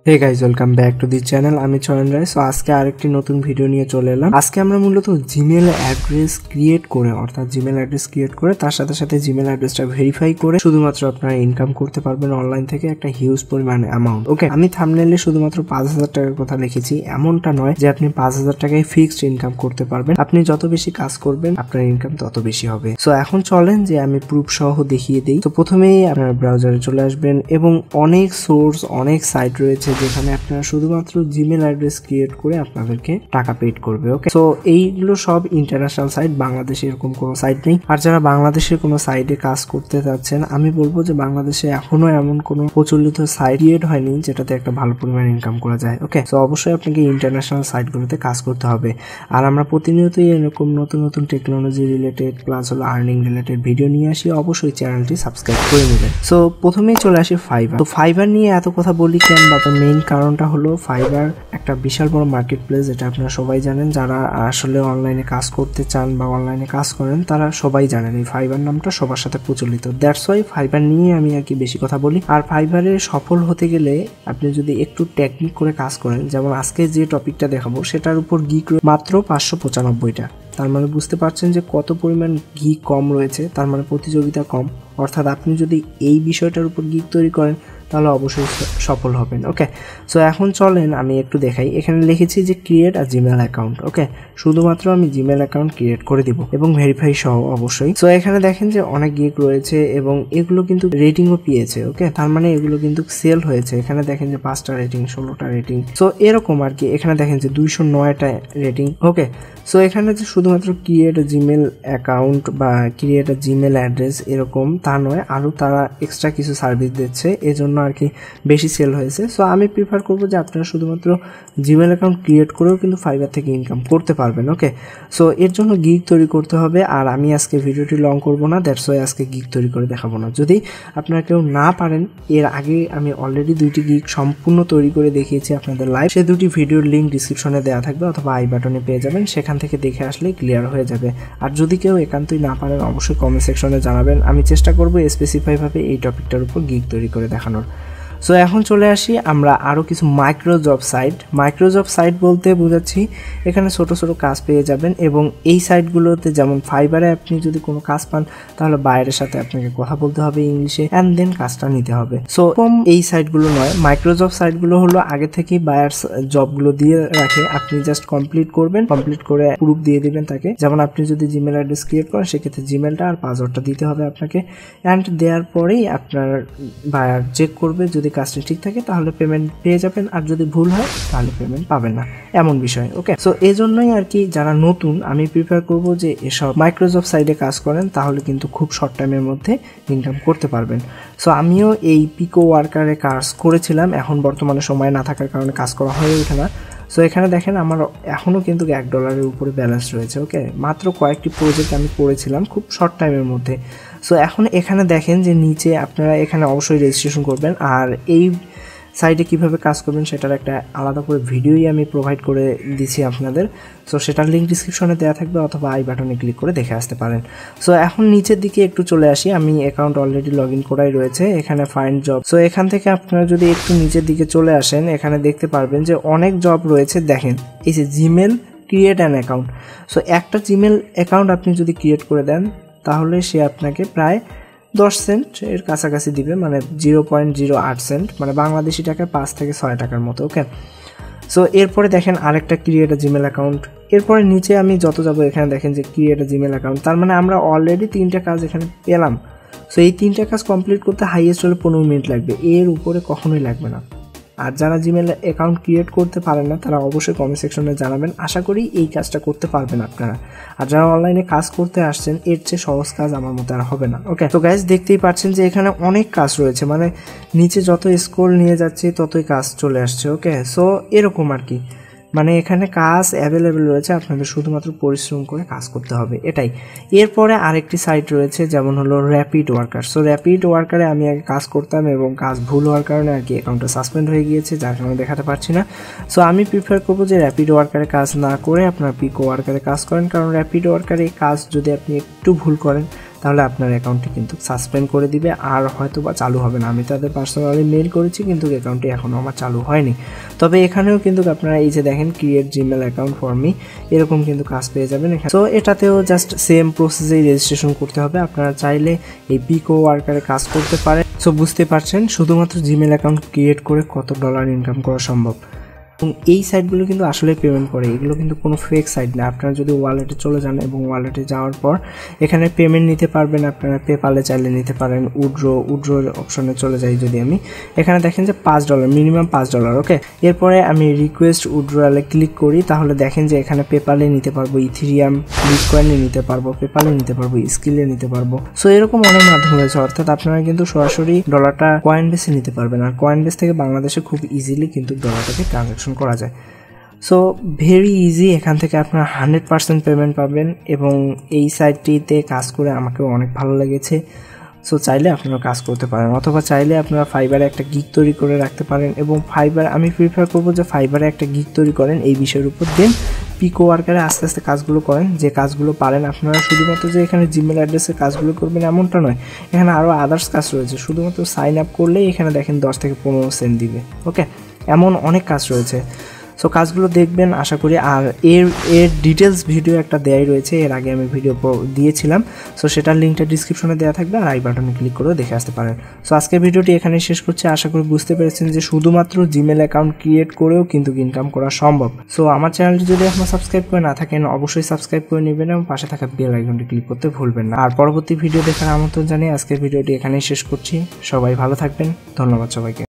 Hey guys welcome back to the channel. আমি চয়ন রায়। So আজকে আরেকটি নতুন ভিডিও নিয়ে চলে এলাম। আজকে আমরা মূলত জিমেল অ্যাড্রেস ক্রিয়েট করে অর্থাৎ জিমেল অ্যাড্রেস ক্রিয়েট করে তার সাথে সাথে জিমেল অ্যাড্রেসটা ভেরিফাই করে শুধুমাত্র আপনারা ইনকাম করতে পারবেন অনলাইন থেকে একটা হিউজ পরিমাণ অ্যামাউন্ট। ওকে, আমি থাম্বনেইলে শুধুমাত্র 5000 টাকার কথা লিখেছি, এমনটা নয় যে আপনি 5000 টাকায় ফিক্সড ইনকাম করতে পারবেন। আপনি যত বেশি কাজ করবেন আপনার ইনকাম তত বেশি হবে। সো এখন চলেন যে আমি প্রুফ সহ দেখিয়ে দিই। তো প্রথমেই আপনার ব্রাউজারে চলে আসবেন এবং অনেক সোর্স অনেক সাইট রয়েছে যেখানে আপনারা শুধুমাত্র জিমেল অ্যাড্রেস ক্রিয়েট করে আপনাদেরকে টাকা পেড করবে। ওকে, সো এইগুলো সব ইন্টারন্যাশনাল সাইট, বাংলাদেশে এরকম কোনো সাইট নেই। আর যারা বাংলাদেশের কোনো সাইটে কাজ করতে যাচ্ছেন, আমি বলবো যে বাংলাদেশে এখনো এমন কোনো প্রচলিত সাইট ক্রিয়েট হয়নি যেটাতে একটা ভালো পরিমাণ ইনকাম করা যায়। ওকে, সো অবশ্যই আপনাকে ইন্টারন্যাশনাল সাইটগুলোতে কাজ করতে হবে। আর আমরা প্রতিনিয়তই এরকম নতুন নতুন টেকনোলজি রিলেটেড প্লাস হলো আর্নিং রিলেটেড ভিডিও নিয়ে আসি। অবশ্যই চ্যানেলটি সাবস্ক্রাইব করে নেবেন। সো প্রথমেই চলে আসি ফাইবার। তো ফাইবার নিয়ে এত কথা বলি কেন, বা মেইন কারণটা হলো ফাইবার একটা বিশাল বড় মার্কেট প্লেস, এটা আপনারা সবাই জানেন। যারা আসলে অনলাইনে কাজ করতে চান বা অনলাইনে কাজ করেন তারা সবাই জানেন এই ফাইবার নামটা সবার সাথে প্রচলিত। দ্যাটস ওয়াই ফাইবার নিয়ে আমি আর কি বেশি কথা বলি। আর ফাইবারে সফল হতে গেলে আপনি যদি একটু টেকনিক করে কাজ করেন, যেমন আজকে যে টপিকটা দেখাবো সেটার উপর গিক মাত্র 595টা। তার মানে বুঝতে পারছেন যে কত পরিমাণ গিক কম রয়েছে, তার মানে প্রতিযোগিতা কম। অর্থাৎ আপনি যদি এই বিষয়টার উপর গিক তৈরি করেন তাহলে অবশ্যই সফল হবেন। ওকে, সো এখন চলেন আমি একটু দেখাই। এখানে লিখেছি যে ক্রিয়েট আ জিমেল অ্যাকাউন্ট। ওকে, শুধুমাত্র আমি জিমেল অ্যাকাউন্ট ক্রিয়েট করে দিব এবং ভেরিফাই সহ অবশ্যই। সো এখানে দেখেন যে অনেক গিগ রয়েছে এবং এগুলো কিন্তু রেটিংও পেয়েছে। ওকে, তার মানে এগুলো কিন্তু সেল হয়েছে। এখানে দেখেন যে 5টা রেটিং, 16টা রেটিং, সো এরকম আর কি। এখানে দেখেন যে 209টা রেটিং। ওকে, সো এখানে যে শুধুমাত্র ক্রিয়েট জিমেল অ্যাকাউন্ট বা ক্রিয়েট জিমেল অ্যাড্রেস এরকম তা নয়, আরও তারা এক্সট্রা কিছু সার্ভিস দিচ্ছে, এজন্য আর কি বেশি সেল হয়েছে। সো আমি প্রিফার করবো যে আপনারা শুধুমাত্র জিমেল অ্যাকাউন্ট ক্রিয়েট করেও কিন্তু ফাইবার থেকে ইনকাম করতে পারবেন। ওকে, সো এর জন্য গিগ তৈরি করতে হবে। আর আমি আজকে ভিডিওটি লং করবো না, দ্যাটস ওয়াই আজকে গিগ তৈরি করে দেখাবো না। যদি আপনারা কেউ না পারেন, এর আগে আমি অলরেডি 2টি গিগ সম্পূর্ণ তৈরি করে দেখিয়েছি আপনাদের লাইভ। সেই 2টি ভিডিওর লিঙ্ক ডিসক্রিপশনে দেওয়া থাকবে অথবা আই বাটনে পেয়ে যাবেন, সেখান থেকে দেখে আসলেই ক্লিয়ার হয়ে যাবে। আর যদি কেউ একান্তই না পারেন অবশ্যই কমেন্ট সেকশনে জানাবেন, আমি চেষ্টা করবো স্পেসিফাইভাবে এই টপিকটার উপর গিগ তৈরি করে দেখানোর। সো এখন চলে আসি আমরা আরও কিছু মাইক্রোজব সাইট। মাইক্রোজব সাইট বলতে বোঝাচ্ছি এখানে ছোট ছোট কাজ পেয়ে যাবেন এবং এই সাইটগুলোতে যেমন ফাইবারে আপনি যদি কোনো কাজ পান তাহলে বাইরের সাথে আপনাকে কথা বলতে হবে ইংলিশে অ্যান্ড দেন কাজটা নিতে হবে। সো এই সাইটগুলো নয়, মাইক্রোজব সাইটগুলো হলো আগে থেকেই বায়ার জবগুলো দিয়ে রাখে, আপনি জাস্ট কমপ্লিট করবেন, কমপ্লিট করে প্রুফ দিয়ে দিবেন তাকে। যেমন আপনি যদি জিমেল অ্যাড্রেস ক্রিয়েট করেন সেক্ষেত্রে জিমেলটা আর পাসওয়ার্ডটা দিতে হবে আপনাকে, অ্যান্ড দেওয়ার পরেই আপনার বায়ার চেক করবে। যদি কাজটি ঠিক থাকে তাহলে পেমেন্ট পেয়ে যাবেন, আর যদি ভুল হয় তাহলে পেমেন্ট পাবেন না, এমন বিষয়। ওকে, সো এই জন্যই আর কি যারা নতুন আমি প্রিফার করব যে এসব মাইক্রোজব সাইটে কাজ করেন, তাহলে কিন্তু খুব শর্ট টাইমের মধ্যে ইনকাম করতে পারবেন। সো আমিও এই পিকো ওয়ার্কারে কাজ করেছিলাম, এখন বর্তমানে সময় না থাকার কারণে কাজ করা হয়ে ওঠে না। সো এখানে দেখেন আমার এখনও কিন্তু $1 উপরে ব্যালেন্স রয়েছে। ওকে, মাত্র কয়েকটি প্রজেক্ট আমি করেছিলাম খুব শর্ট টাইমের মধ্যে। সো এখন এখানে দেখেন যে নিচে আপনারা এখানে অবশ্যই রেজিস্ট্রেশন করবেন, আর এই সাইটে কিভাবে কাজ করবেন সেটার একটা আলাদা করে ভিডিওই আমি প্রোভাইড করে দিচ্ছি আপনাদের। সো সেটার লিঙ্ক ডিসক্রিপশনে দেওয়া থাকবে অথবা আই বাটনে ক্লিক করে দেখে আসতে পারেন। সো এখন নিচের দিকে একটু চলে আসি, আমি অ্যাকাউন্ট অলরেডি লগ ইন করাই রয়েছে, এখানে ফাইন্ড জব। সো এখান থেকে আপনারা যদি একটু নিচের দিকে চলে আসেন এখানে দেখতে পারবেন যে অনেক জব রয়েছে। দেখেন এই যে Gmail create an account. So একটা জিমেল অ্যাকাউন্ট আপনি যদি ক্রিয়েট করে দেন তাহলে সে আপনাকে প্রায় 10 সেন্ট এর কাছাকাছি দিবে, মানে 0.08 সেন্ট, মানে বাংলাদেশি টাকায় 5 থেকে 6 টাকার মতো। ওকে, সো এরপরে দেখেন আরেকটা ক্রিয়েট আ জিমেল অ্যাকাউন্ট। এরপরে নিচে আমি যত যাবো এখানে দেখেন যে ক্রিয়েট আ জিমেল অ্যাকাউন্ট, তার মানে আমরা অলরেডি 3টা কাজ এখানে পেলাম। সো এই 3টা কাজ কমপ্লিট করতে হাইয়েস্ট হলে 15 মিনিট লাগবে, এর উপরে কখনোই লাগবে না। আর যারা জিমেল অ্যাকাউন্ট ক্রিয়েট করতে পারেন না তারা অবশ্যই কমেন্ট সেকশনে জানাবেন, আশা করি এই কাজটা করতে পারবেন আপনারা। আর যারা অনলাইনে কাজ করতে আসছেন এর চেয়ে সহজ কাজ আমার মতে আর হবে না। ওকে, তো গাইজ দেখতেই পাচ্ছেন যে এখানে অনেক কাজ রয়েছে, মানে নিচে যত স্ক্রল নিয়ে যাচ্ছে ততই কাজ চলে আসছে। ওকে, সো এরকম আর কি, মানে এখানে কাজ অ্যাভেলেবেল রয়েছে, আপনাদের শুধুমাত্র পরিশ্রম করে কাজ করতে হবে, এটাই। এরপরে আরেকটি সাইট রয়েছে যেমন হলো র্যাপিড ওয়ার্কার। সো র্যাপিড ওয়ার্কারে আমি আগে কাজ করতাম এবং কাজ ভুল হওয়ার কারণে আর কি অ্যাকাউন্টটা সাসপেন্ড হয়ে গিয়েছে, যার কারণে দেখাতে পারছি না। সো আমি প্রিফার করবো যে র্যাপিড ওয়ার্কারে কাজ না করে আপনার পিকো ওয়ার্কারে কাজ করেন, কারণ র্যাপিড ওয়ার্কারে কাজ যদি আপনি একটু ভুল করেন তাহলে আপনার অ্যাকাউন্টটি কিন্তু সাসপেন্ড করে দিবে আর হয়তো বা চালু হবে না। আমি তাদের পার্সোনালি মেল করেছি কিন্তু অ্যাকাউন্টটি এখনও আমার চালু হয়নি। তবে এখানেও কিন্তু আপনারা এই যে দেখেন create Gmail account for me, এরকম কিন্তু কাজ পেয়ে যাবেন। সো এটাতেও জাস্ট সেম প্রসেসেই রেজিস্ট্রেশন করতে হবে। আপনারা চাইলে এই পিকো ওয়ার্কারে কাজ করতে পারেন। সো বুঝতে পারছেন শুধুমাত্র জিমেল অ্যাকাউন্ট ক্রিয়েট করে কত ডলার ইনকাম করা সম্ভব। এবং এই সাইটগুলো কিন্তু আসলে পেমেন্ট করে, এগুলো কিন্তু কোনো ফেক সাইট না। আপনারা যদি ওয়ালেটে চলে যান এবং ওয়ালেটে যাওয়ার পর এখানে পেমেন্ট নিতে পারবেন, আপনারা পেপালে চাইলে নিতে পারেন। উড্রোর অপশনে চলে যাই যদি আমি, এখানে দেখেন যে $5 মিনিমাম $5। ওকে, এরপরে আমি রিকোয়েস্ট উড্রোয়ালে ক্লিক করি, তাহলে দেখেন যে এখানে পেপালে নিতে পারবো, ইথেরিয়াম, বিটকয়েনে নিতে পারবো, পেপালে নিতে পারবো, স্কিলে নিতে পারবো। সো এরকম অনেক মাধ্যম রয়েছে, অর্থাৎ আপনারা কিন্তু সরাসরি ডলারটা কয়েনবেসে নিতে পারবেন। আর কয়েনবেস থেকে বাংলাদেশে খুব ইজিলি কিন্তু ডলারটাকে ট্রানজাকশন করা যায়। সো ভেরি ইজি, এখান থেকে আপনারা 100% পেমেন্ট পাবেন। এবং এই সাইটটিতে কাজ করে আমাকেও অনেক ভালো লেগেছে। সো চাইলে আপনারা কাজ করতে পারেন, অথবা চাইলে আপনারা ফাইবারে একটা গিগ তৈরি করে রাখতে পারেন। এবং ফাইবার আমি প্রিফার করবো যে ফাইবারে একটা গিগ তৈরি করেন এই বিষয়ের উপর, দেন পিকো ওয়ার্কারে আস্তে আস্তে কাজগুলো করেন, যে কাজগুলো পারেন। আপনারা শুধুমাত্র যে এখানে জিমেল অ্যাড্রেসের কাজগুলো করবেন এমনটা নয়, এখানে আরও আদার্স কাজ রয়েছে। শুধুমাত্র সাইন আপ করলেই এখানে দেখেন 10 থেকে 15 সেন্ট দিবে। ওকে, এমন অনেক কাজ রয়েছে। সো কাজগুলো দেখবেন আশা করি। আর এর ডিটেলস ভিডিও একটা দেয়াই রয়েছে, এর আগে আমি ভিডিও দিয়েছিলাম। সো সেটার লিঙ্কটা ডিসক্রিপশনে দেওয়া থাকবে, আর আই বাটনে ক্লিক করেও দেখে আসতে পারেন। সো আজকের ভিডিওটি এখানে শেষ করছি। আশা করি বুঝতে পেরেছেন যে শুধুমাত্র জিমেল অ্যাকাউন্ট ক্রিয়েট করেও কিন্তু ইনকাম করা সম্ভব। সো আমার চ্যানেলটি যদি এখনো সাবস্ক্রাইব করে না থাকেন অবশ্যই সাবস্ক্রাইব করে নেবেন এবং পাশে থাকা বেল আইকনটি ক্লিক করতে ভুলবেন না। আর পরবর্তী ভিডিও দেখার আমন্ত্রণ জানিয়ে আজকের ভিডিওটি এখানেই শেষ করছি। সবাই ভালো থাকবেন, ধন্যবাদ সবাইকে।